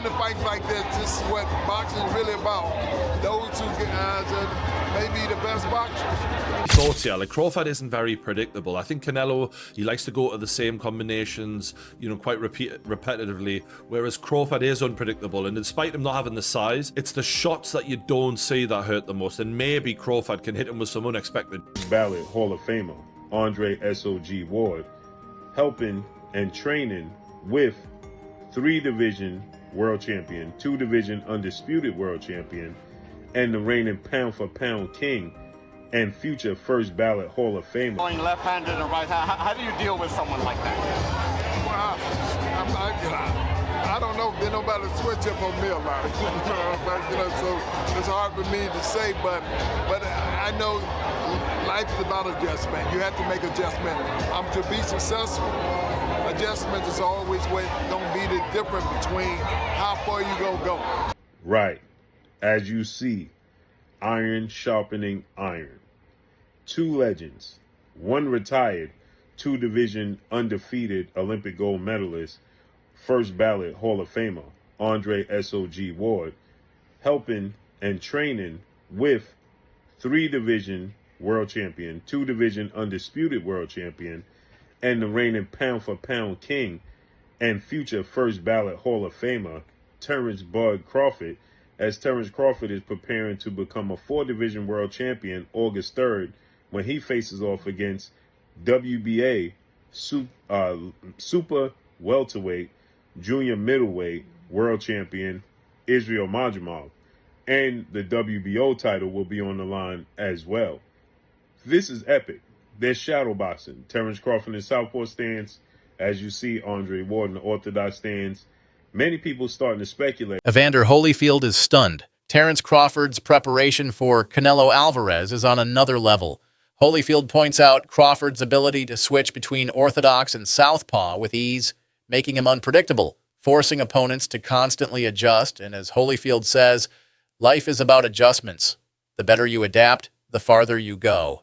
come to fights like this is what boxing is really about. Those two guys are maybe the best boxers. Thoughts here, like Crawford isn't very predictable. I think Canelo, he likes to go to the same combinations, you know, quite repetitively, whereas Crawford is unpredictable, and despite him not having the size, it's the shots that you don't see that hurt the most, and maybe Crawford can hit him with some unexpected. Ballot Hall of Famer Andre S.O.G. Ward, helping and training with 3-division world champion, 2-division undisputed world champion, and the reigning pound-for-pound king and future first ballot Hall of Famer. Going left-handed and right hand, how do you deal with someone like that? Wow, I don't know. There's nobody to switch up on me a lot. So it's hard for me to say, but I know life is about adjustment. You have to make adjustment. To be successful, adjustment is always going to be the difference between how far you going to go. Right. As you see, iron sharpening iron. 2 legends, 1 retired, 2-division undefeated Olympic gold medalist, first ballot Hall of Famer, Andre S.O.G. Ward, helping and training with 3-division world champion, 2-division undisputed world champion, and the reigning pound-for-pound king and future first ballot Hall of Famer, Terrence Bud Crawford, as Terrence Crawford is preparing to become a 4-division world champion August 3rd when he faces off against WBA super welterweight, junior middleweight world champion Israel Majumov. And the WBO title will be on the line as well. This is epic. There's shadow boxing. Terrence Crawford in southpaw stance. As you see, Andre Ward in the orthodox stance. Many people starting to speculate. Evander Holyfield is stunned. Terrence Crawford's preparation for Canelo Alvarez is on another level. Holyfield points out Crawford's ability to switch between orthodox and southpaw with ease, making him unpredictable, forcing opponents to constantly adjust. And as Holyfield says, life is about adjustments. The better you adapt, the farther you go.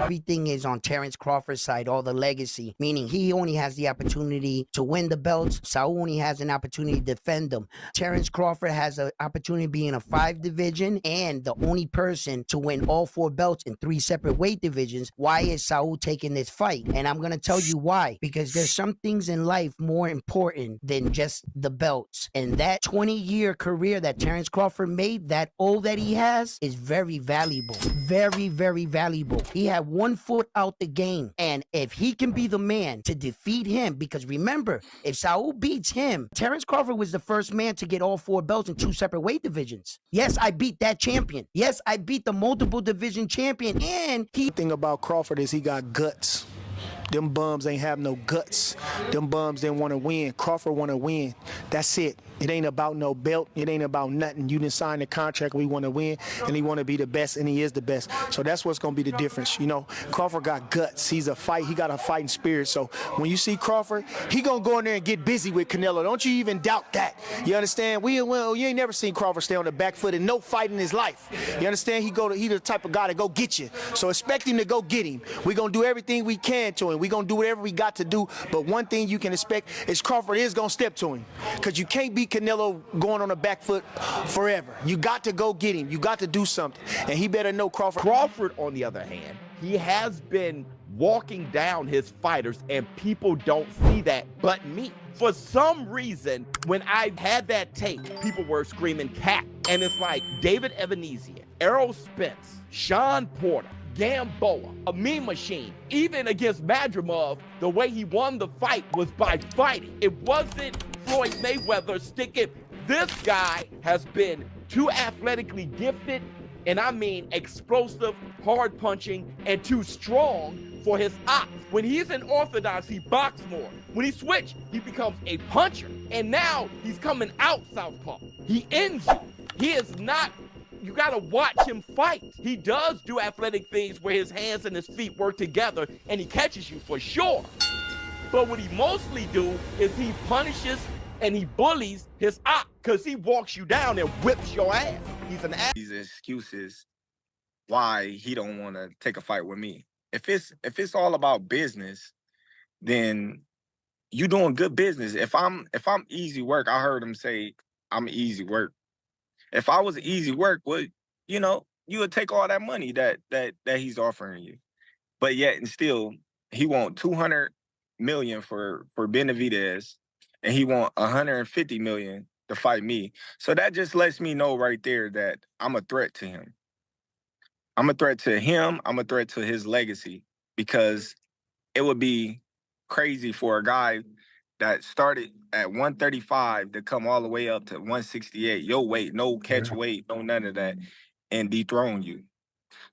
Everything is on Terrence Crawford's side, all the legacy, meaning he only has the opportunity to win the belts. Saul only has an opportunity to defend them. Terrence Crawford has an opportunity to be in a 5-division and the only person to win all 4 belts in 3 separate weight divisions. Why is Saul taking this fight? And I'm going to tell you why. Because there's some things in life more important than just the belts. And that 20-year career that Terrence Crawford made, that all that he has, is very valuable. Very, very valuable. He had 1 foot out the game. And if he can be the man to defeat him, because remember, if Saul beats him, Terrence Crawford was the first man to get all 4 belts in 2 separate weight divisions. Yes, I beat that champion. Yes, I beat the multiple division champion. And The thing about Crawford is he got guts. Them bums ain't have no guts. Them bums didn't want to win. Crawford want to win. That's it. It ain't about no belt. It ain't about nothing. You didn't sign the contract. We want to win, and he want to be the best, and he is the best. So that's what's going to be the difference. You know, Crawford got guts. He got a fighting spirit. So when you see Crawford, he going to go in there and get busy with Canelo. Don't you even doubt that. You understand? You ain't never seen Crawford stay on the back foot in no fight in his life. You understand? He the type of guy to go get you. So expect him to go get him. We're going to do everything we can to him. We're going to do whatever we got to do. But one thing you can expect is Crawford is going to step to him. Because you can't beat Canelo going on the back foot forever. You got to go get him. You got to do something. And he better know Crawford. Crawford, on the other hand, he has been walking down his fighters, and people don't see that but me. For some reason, when I had that tape, people were screaming cap. And it's like David Evanesian, Errol Spence, Sean Porter, Gamboa, a Mean Machine. Even against Madrimov, the way he won the fight was by fighting. It wasn't Floyd Mayweather sticking. This guy has been too athletically gifted, and I mean explosive, hard punching, and too strong for his ops. When he's in orthodox, he boxes more. When he switches, he becomes a puncher. And now he's coming out southpaw. He ends you. He is not, you gotta watch him fight. He does do athletic things where his hands and his feet work together and he catches you for sure. But what he mostly do is he punishes and he bullies his op because he walks you down and whips your ass. He's an ass. These excuses why he don't want to take a fight with me. If it's all about business, then you doing good business. If I'm easy work, I heard him say I'm easy work. If I was easy work, well, you know, you would take all that money that he's offering you. But yet and still, he want $200 million for Benavidez, and he want $150 million to fight me. So that just lets me know right there that I'm a threat to him. I'm a threat to him. I'm a threat to his legacy, because it would be crazy for a guy that started at 135 to come all the way up to 168, your weight, no catch weight, no none of that, and dethrone you.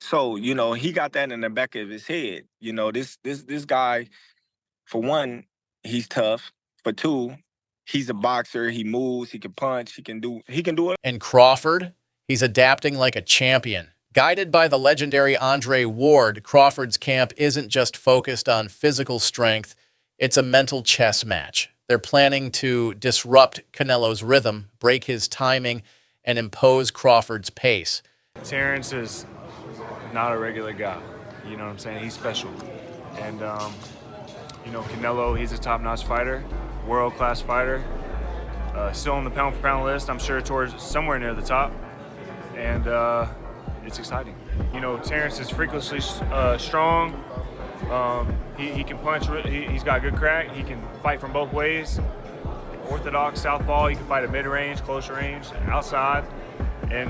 So, you know, he got that in the back of his head. You know, this guy, for one, he's tough. For two, he's a boxer. He moves, he can punch, he can do it. And Crawford, he's adapting like a champion. Guided by the legendary Andre Ward, Crawford's camp isn't just focused on physical strength, it's a mental chess match. They're planning to disrupt Canelo's rhythm, break his timing, and impose Crawford's pace. Terrence is not a regular guy. You know what I'm saying? He's special. And, you know, Canelo, he's a top-notch fighter, world-class fighter. Still on the pound-for-pound list, I'm sure towards somewhere near the top. And it's exciting. You know, Terrence is freakishly strong. He can punch. He's got good crack. He can fight from both ways. Orthodox, southpaw. He can fight at mid-range, close range, outside, and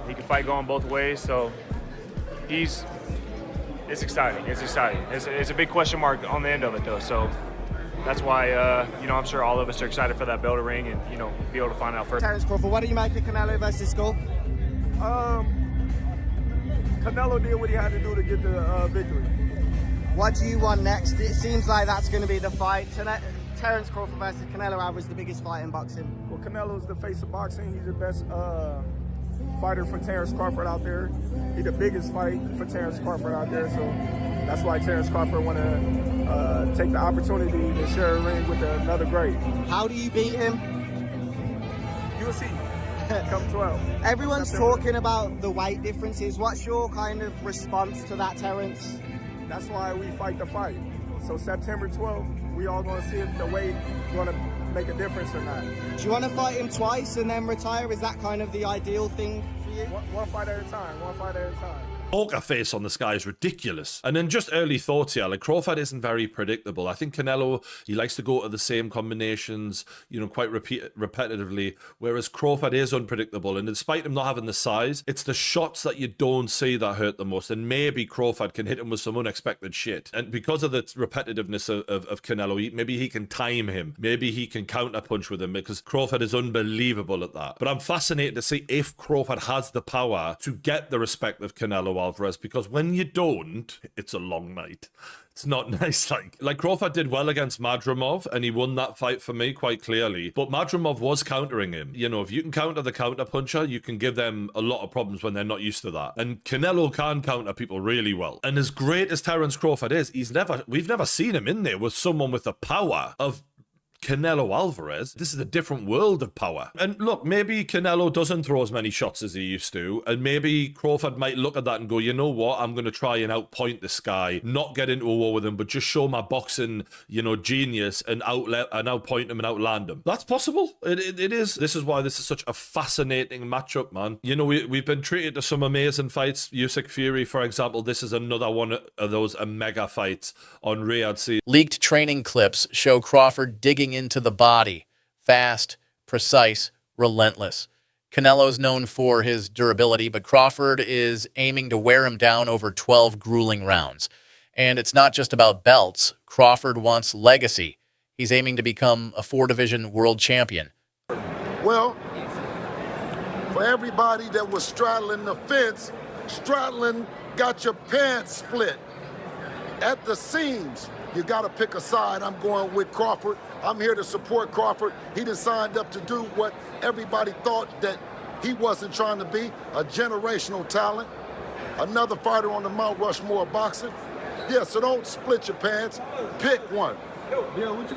he can fight going both ways. So it's exciting. It's exciting. It's a big question mark on the end of it, though. So that's why you know, I'm sure all of us are excited for that bell to ring and, you know, be able to find out first. Terrence Crawford, what do you make of Canelo versus Skull? Canelo did what he had to do to get the victory. What do you want next? It seems like that's going to be the fight. Terrence Crawford versus Canelo Alvarez, the biggest fight in boxing. Well, Canelo's the face of boxing. He's the best fighter for Terrence Crawford out there. He's the biggest fight for Terrence Crawford out there. So that's why Terrence Crawford want to take the opportunity to share a ring with another great. How do you beat him? You'll see. Come 12. Everyone's talking about the weight differences. What's your kind of response to that, Terrence? That's why we fight the fight. So September 12th, we all going to see if the weight going to make a difference or not. Do you want to fight him twice and then retire? Is that kind of the ideal thing for you? One fight at a time. One fight at a time. Poker face on this guy is ridiculous. And then just early thoughts here, like Crawford isn't very predictable. I think Canelo, he likes to go to the same combinations, you know, quite repetitively, whereas Crawford is unpredictable. And despite him not having the size, it's the shots that you don't see that hurt the most. And maybe Crawford can hit him with some unexpected shit. And because of the repetitiveness of Canelo, maybe he can time him. Maybe he can counterpunch with him, because Crawford is unbelievable at that. But I'm fascinated to see if Crawford has the power to get the respect of Canelo Alvarez, because when you don't, it's a long night. It's not nice. Like Crawford did well against Madrimov, and he won that fight for me quite clearly. But Madrimov was countering him. You know, if you can counter the counter puncher, you can give them a lot of problems when they're not used to that. And Canelo can counter people really well. And as great as Terrence Crawford is, we've never seen him in there with someone with the power of Canelo Alvarez, this is a different world of power. And look, maybe Canelo doesn't throw as many shots as he used to, and maybe Crawford might look at that and go, you know what, I'm going to try and outpoint this guy, not get into a war with him, but just show my boxing, genius and outpoint him and outland him. That's possible. It is. This is why this is such a fascinating matchup, man. We've been treated to some amazing fights. Usyk Fury, for example, this is another one of those mega fights on Riyadh Sea. Leaked training clips show Crawford digging into the body. Fast, precise, relentless. Canelo's known for his durability, but Crawford is aiming to wear him down over 12 grueling rounds. And it's not just about belts. Crawford wants legacy. He's aiming to become a 4-division world champion. Well, for everybody that was straddling the fence, straddling got your pants split at the seams. You got to pick a side. I'm going with Crawford. I'm here to support Crawford. He done signed up to do what everybody thought that he wasn't trying to be, a generational talent, another fighter on the Mount Rushmore of boxing. Yeah, so don't split your pants. Pick one. Bill, what you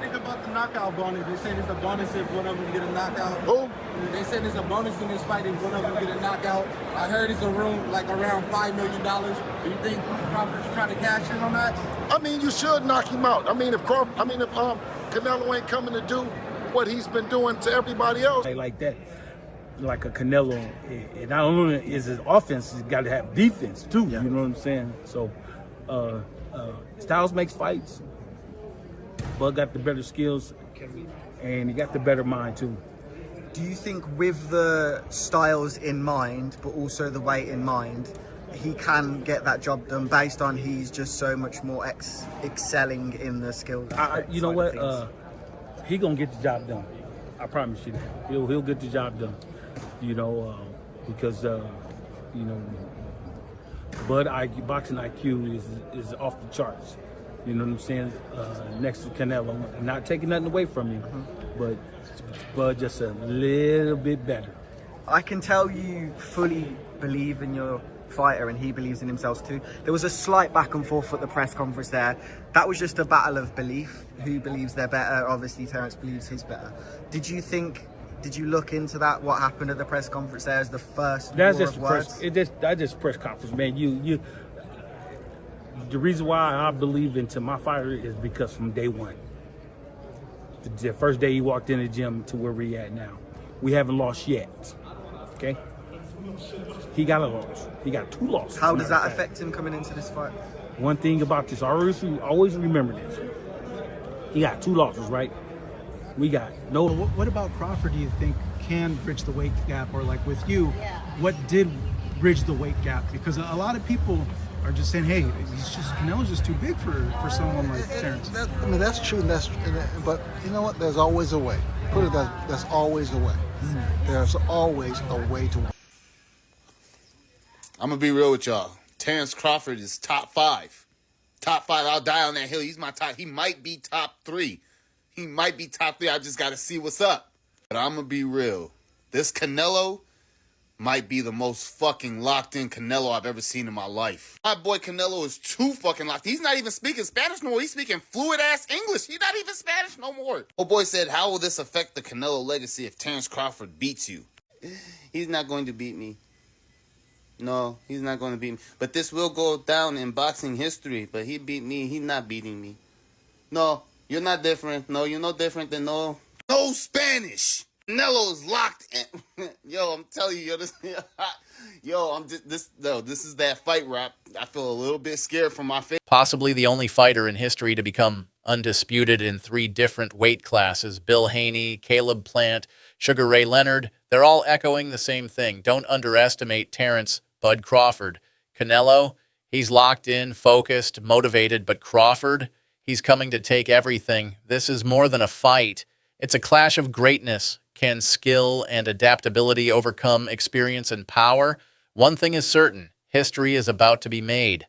think about the knockout bonus? They say there's a bonus if one of them get a knockout. Who? They said there's a bonus in this fight if one of them get a knockout. I heard it's around $5 million. Do you think Crawford's trying to cash in on that? I mean, you should knock him out. If Canelo ain't coming to do what he's been doing to everybody else. Like that, like a Canelo, and not only is his offense, he's got to have defense too. Yeah. You know what I'm saying? So, Styles makes fights. Bud got the better skills, and he got the better mind too. Do you think with the styles in mind, but also the weight in mind, he can get that job done based on he's just so much more excelling in the skills? You know what? He gonna get the job done. I promise you that. He'll get the job done. Because Bud boxing IQ is off the charts. You know what I'm saying? Next to Canelo, I'm not taking nothing away from you, but Bud just a little bit better. I can tell you fully believe in your fighter, and he believes in himself too. There was a slight back and forth at the press conference there. That was just a battle of belief. Who believes they're better? Obviously, Terence believes he's better. Did you look into that? What happened at the press conference there as the first That's war just of words? That's just press conference, man. The reason why I believe into my fighter is because from day one, the first day he walked in the gym to where we at now, we haven't lost yet. Okay, he got a loss. He got 2 losses. How does that affect him coming into this fight? One thing about this, I always remember this. He got 2 losses, right? We got no. What about Crawford? Do you think can bridge the weight gap, or like with you, what did bridge the weight gap? Because a lot of people are just saying, hey, Canelo's just too big for someone like Terence. That's true, but you know what? There's always a way. Put it that there's always a way. There's always a way to. I'm gonna be real with y'all. Terence Crawford is top 5. Top 5. I'll die on that hill. He's my top. He might be top 3. He might be top 3. I just gotta see what's up. But I'm gonna be real. This Canelo might be the most fucking locked in Canelo I've ever seen in my life. My boy Canelo is too fucking locked. He's not even speaking Spanish no more. He's speaking fluid ass English. He's not even Spanish no more. Oh boy said, how will this affect the Canelo legacy if Terence Crawford beats you? He's not going to beat me. No, he's not going to beat me. But this will go down in boxing history. But he beat me. He's not beating me. No, you're not different. No, you're no different than no Spanish. Canelo's locked in. Yo, I'm telling you, this is that fight where I feel a little bit scared for my face. Possibly the only fighter in history to become undisputed in 3 different weight classes. Bill Haney, Caleb Plant, Sugar Ray Leonard, they're all echoing the same thing. Don't underestimate Terence Bud Crawford. Canelo, he's locked in, focused, motivated, but Crawford, he's coming to take everything. This is more than a fight. It's a clash of greatness. Can skill and adaptability overcome experience and power? One thing is certain, history is about to be made.